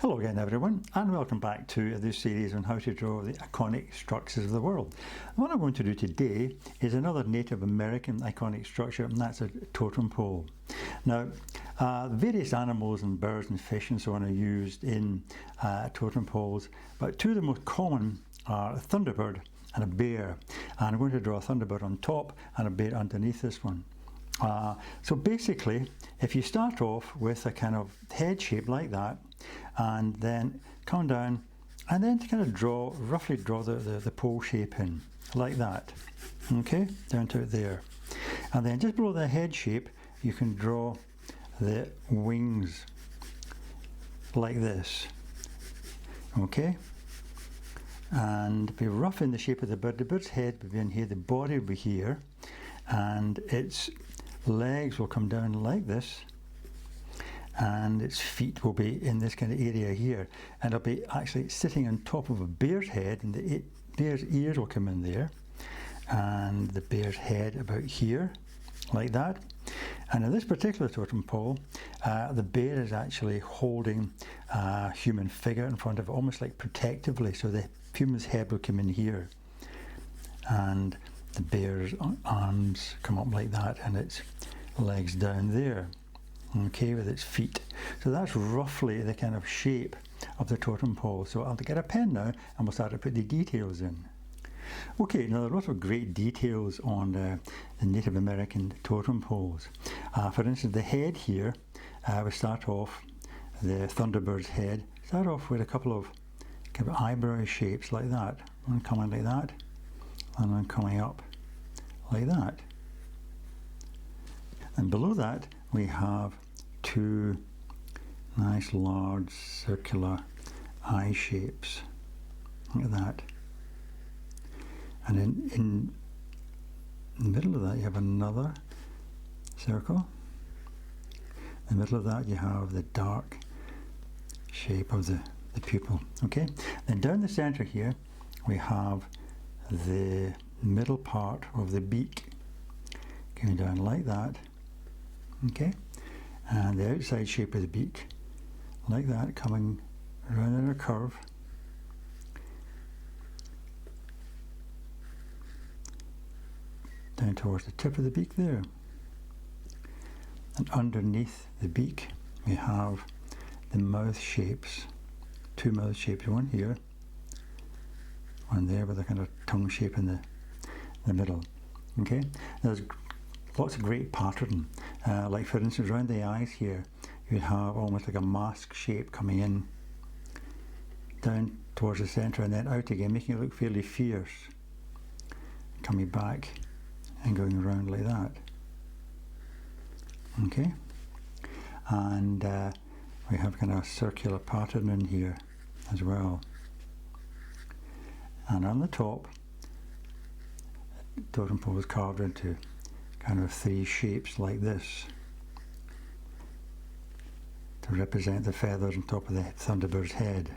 Hello again everyone, and welcome back to this series on how to draw the iconic structures of the world. What I'm going to do today is another Native American iconic structure, and that's a totem pole. Now, various animals and birds and fish and so on are used in totem poles, but two of the most common are a thunderbird and a bear. And I'm going to draw a thunderbird on top and a bear underneath this one. So basically, if you start off with a kind of head shape like that, and then come down, and then to kind of roughly draw the pole shape in, like that, okay, down to there. And then just below the head shape, you can draw the wings, like this, okay, and be rough in the shape of the bird. The bird's head will be in here, the body will be here, and its legs will come down like this, and its feet will be in this kind of area here, and it'll be actually sitting on top of a bear's head, and the bear's ears will come in there, and the bear's head about here, like that. And in this particular totem pole, the bear is actually holding a human figure in front of it, almost like protectively, so the human's head will come in here, and the bear's arms come up like that, and its legs down there, okay, with its feet. So that's roughly the kind of shape of the totem pole. So I'll get a pen now, and we'll start to put the details in. Okay, now there are lots of great details on the Native American totem poles. For instance, the head here, we start off, the thunderbird's head, start off with a couple of kind of eyebrow shapes like that. One coming like that, and one coming up like that. And below that we have two nice large circular eye shapes, like that. And in the middle of that you have another circle. In the middle of that you have the dark shape of the pupil. Okay, then down the center here we have the middle part of the beak going down like that, okay, and the outside shape of the beak like that, coming around in a curve down towards the tip of the beak there. And underneath the beak we have the mouth shapes, two mouth shapes, one here, one there, with a kind of tongue shape in the middle. Okay, there's lots of great pattern, like for instance around the eyes here you have almost like a mask shape coming in down towards the center and then out again, making it look fairly fierce, coming back and going around like that. Okay, and we have kind of a circular pattern in here as well. And on the top, the totem pole is carved into kind of three shapes like this to represent the feathers on top of the thunderbird's head.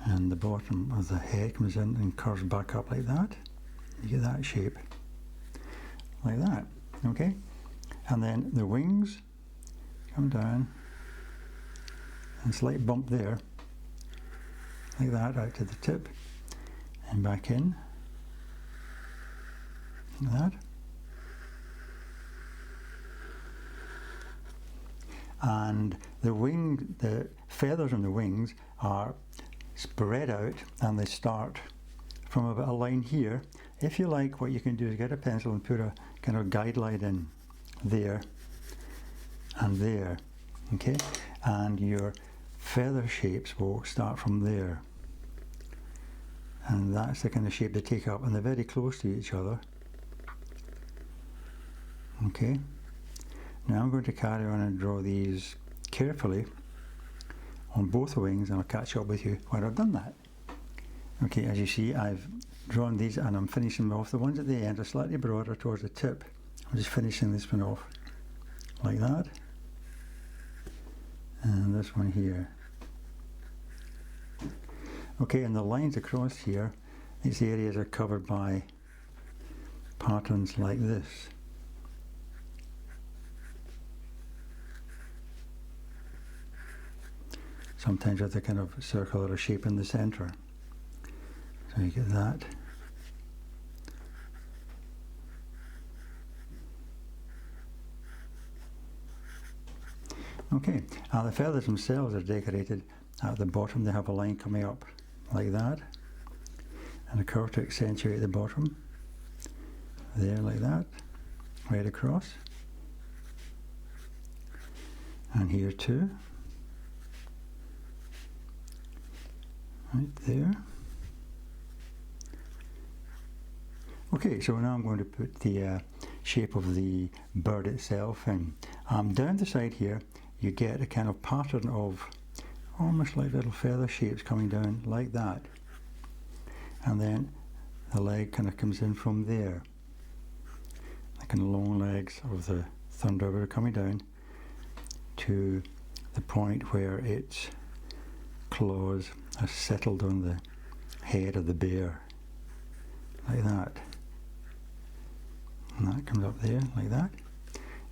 And the bottom of the head comes in and curves back up like that. You get that shape, like that, okay? And then the wings come down, and slight bump there, like that, out to the tip, and back in, like that. And the feathers on the wings are spread out, and they start from about a line here. If you like, what you can do is get a pencil and put a kind of guideline in there and there, okay? And your feather shapes will start from there. And that's the kind of shape they take up, and they're very close to each other. Okay, now I'm going to carry on and draw these carefully on both the wings, and I'll catch up with you when I've done that. Okay, as you see, I've drawn these and I'm finishing them off. The ones at the end are slightly broader towards the tip. I'm just finishing this one off like that, and this one here. Okay, and the lines across here, these areas are covered by patterns like this. sometimes with a kind of circular shape in the centre. So you get that. Okay, the feathers themselves are decorated at the bottom. They have a line coming up like that, and a curve to accentuate the bottom. There, like that, right across. And here too. Right there. Okay, so now I'm going to put the shape of the bird itself in. Down the side here, you get a kind of pattern of almost like little feather shapes coming down like that. And then the leg kind of comes in from there. The kind of long legs of the thunderbird coming down to the point where its claws are settled on the head of the bear, like that. And that comes up there, like that.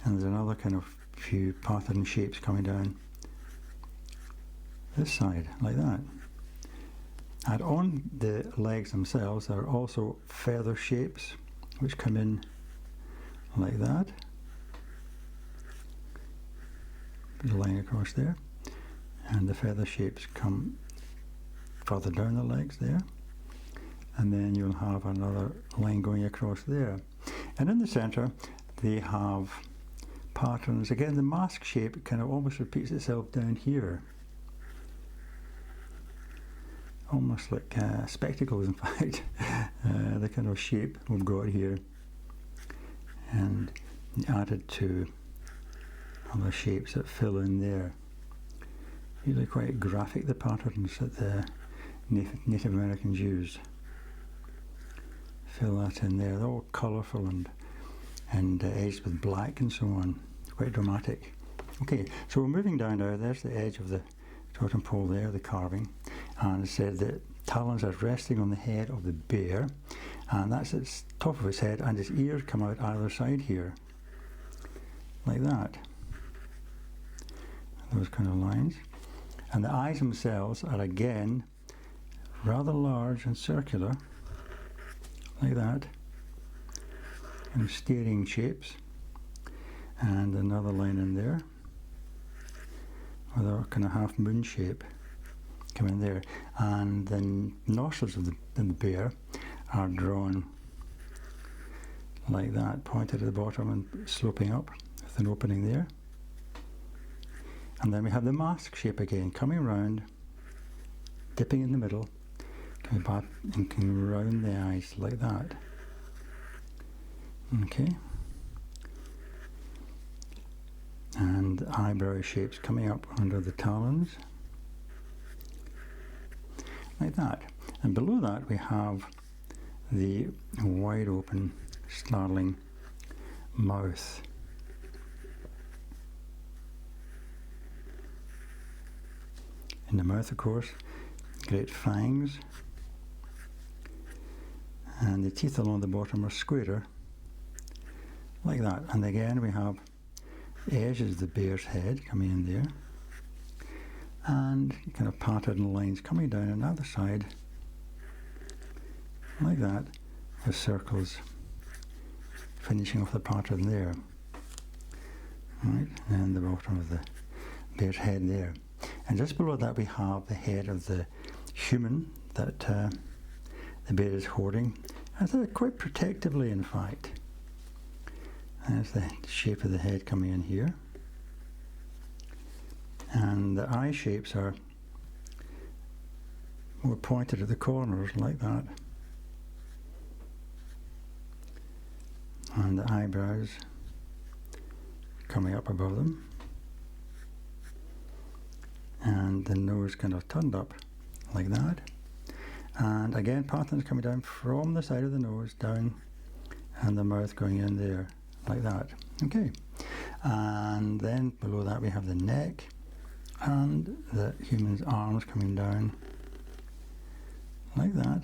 And there's another kind of few pattern shapes coming down this side, like that. And on the legs themselves there are also feather shapes which come in like that. Put a line across there. And the feather shapes come further down the legs there. And then you'll have another line going across there. And in the centre they have patterns. Again, the mask shape kind of almost repeats itself down here. Almost like spectacles, in fact. The kind of shape we've got here. And added to other shapes that fill in there. Usually quite graphic, the patterns that the Native Americans used. Fill that in there. They're all colourful and edged with black and so on. Quite dramatic. Okay, so we're moving down now. There's the edge of the totem pole there, the carving. And it said that talons are resting on the head of the bear. And that's its top of its head, and its ears come out either side here. Like that. Those kind of lines. And the eyes themselves are again rather large and circular, like that, and staring shapes, and another line in there with a kind of half moon shape coming there, and the nostrils of the bear are drawn like that, pointed at the bottom and sloping up with an opening there. And then we have the mask shape again, coming round, dipping in the middle, coming back and coming round the eyes like that. Okay. And eyebrow shapes coming up under the talons, like that. And below that we have the wide open, snarling mouth. In the mouth, of course, great fangs, and the teeth along the bottom are squarer, like that. And again we have the edges of the bear's head coming in there, and kind of pattern lines coming down on the other side, like that, with circles finishing off the pattern there. Right, and the bottom of the bear's head there. And just below that we have the head of the human that the bear is holding, and quite protectively, in fact. There's the shape of the head coming in here. And the eye shapes are more pointed at the corners, like that. And the eyebrows coming up above them. And the nose kind of turned up like that, and again patterns coming down from the side of the nose down, and the mouth going in there like that. Okay, and then below that we have the neck and the human's arms coming down like that,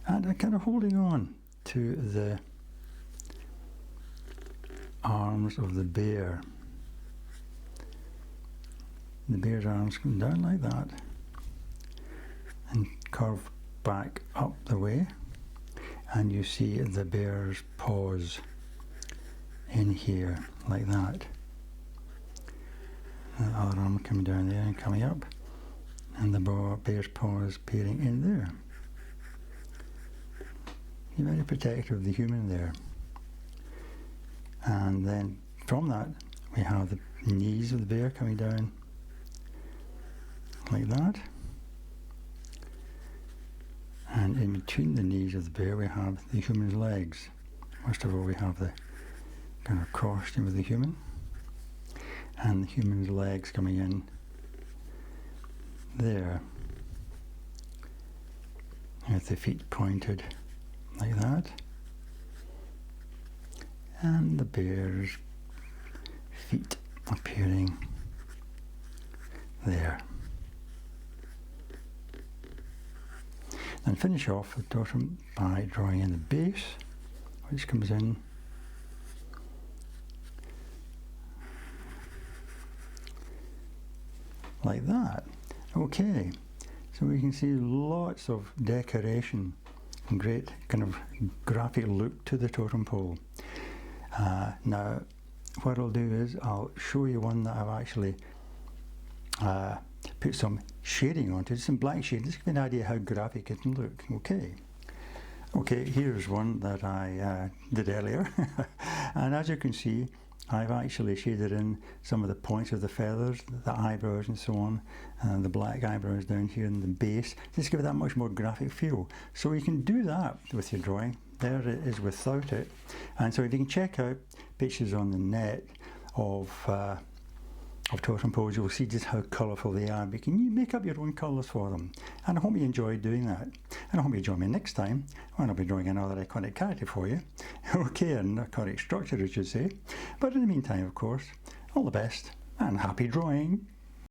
and kind of holding on to the arms of the bear. the bear's arms come down like that and curve back up the way, and you see the bear's paws in here like that. The other arm coming down there and coming up, and the bear's paws appearing in there. You're very protective of the human there. And then from that we have the knees of the bear coming down like that. And in between the knees of the bear we have the human's legs. First of all we have the kind of costume of the human, and the human's legs coming in there, with the feet pointed like that, and the bear's feet appearing there. And finish off the totem by drawing in the base, which comes in like that. Okay, so we can see lots of decoration and great kind of graphic look to the totem pole. Now what I'll do is I'll show you one that I've actually put some shading onto, some black shading, just to give you an idea how graphic it can look. Okay, here's one that I did earlier and as you can see I've actually shaded in some of the points of the feathers, the eyebrows and so on, and the black eyebrows down here in the base, just give it that much more graphic feel. So you can do that with your drawing. There it is without it. And so if you can check out pictures on the net of totem poles, you'll see just how colourful they are. But can you make up your own colours for them? And I hope you enjoyed doing that. And I hope you join me next time when I'll be drawing another iconic character for you. Okay, an iconic structure I should say. But in the meantime, of course, all the best and happy drawing.